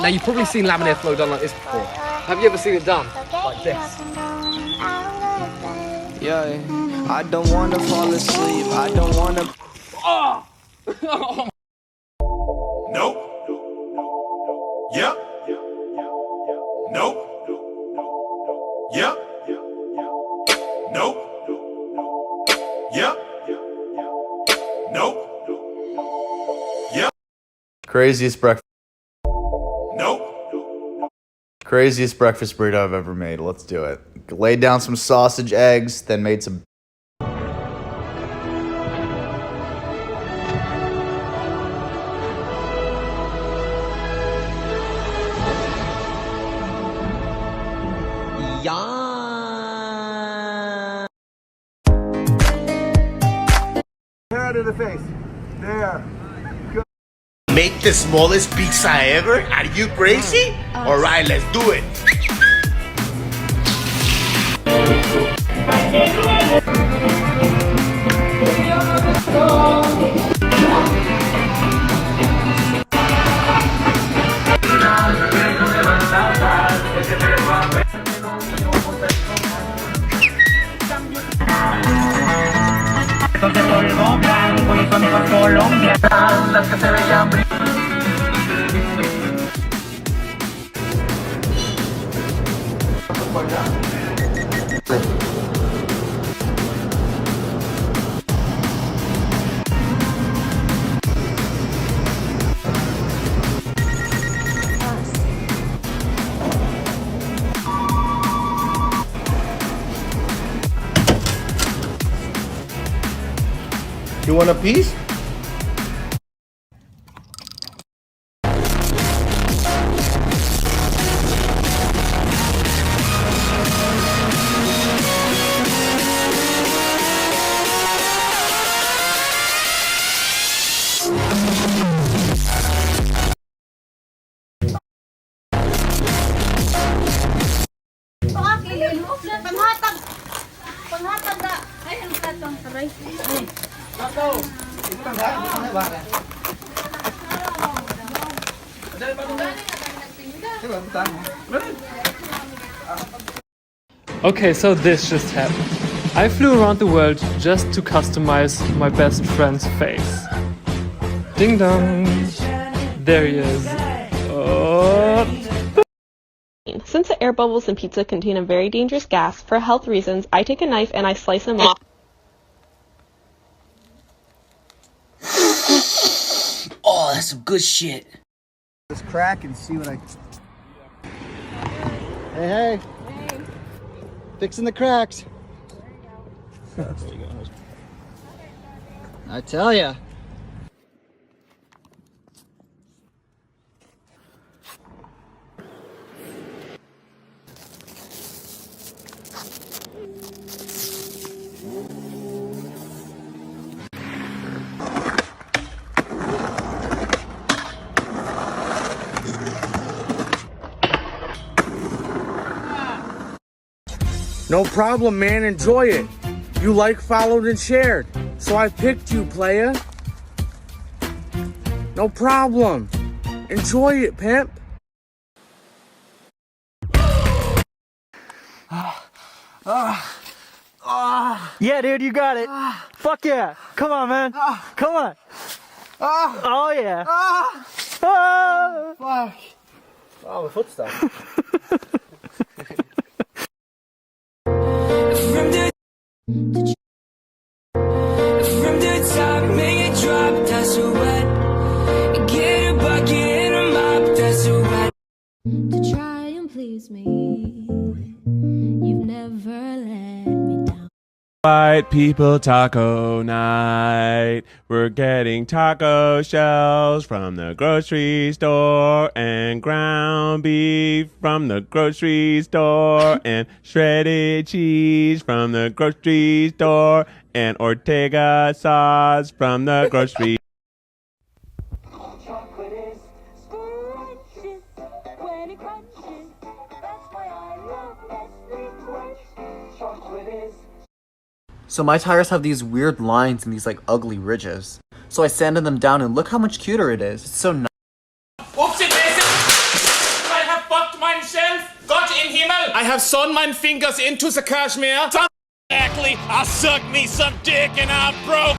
you've probably seen laminar flow done like this before. Have you ever seen it done like this? Yeah, I don't wanna fall asleep. I don't wanna. Oh! Nope. Yep. Nope. Yep. Nope. Yep. Nope. Yep. Craziest breakfast. Nope. Craziest breakfast burrito I've ever made. Let's do it. Laid down some sausage, eggs, then made some. Yeah. Hair to the face. There. Make the smallest pizza ever? Are you crazy? Alright, let's do it. You want a piece? Panghatag na. Ay, ang katong taray. Okay, so this just happened. I flew around the world just to customize my best friend's face. Ding dong! There he is. Oh. Since the air bubbles in pizza contain a very dangerous gas, for health reasons, I take a knife and I slice them off. Oh, that's some good shit. Let's crack and see what I. Hey. Fixing the cracks. I tell ya. No problem, man. Enjoy it. You like, followed, and shared. So I picked you, playa. No problem. Enjoy it, pimp. Yeah, dude, you got it. Fuck yeah. Come on, man. Come on. Oh, yeah. Fuck. Oh, my foot's stuck. From the top, make it drop, that's a wet. Get a bucket and a mop, that's a wet. To try and please me, you've never let me down. White people taco night. We're getting taco shells from the grocery store and ground beef from the grocery store and shredded cheese from the grocery store and Ortega sauce from the grocery. Chocolate is scrumptious when it crunches. That's why I love Nestle Crunch. Chocolate is. So my tires have these weird lines and these like ugly ridges. So I sanded them down and look how much cuter it is. It's so nice. Whoopsie daisy! I have sewn my fingers into the cashmere. Exactly. I sucked me some dick and I broke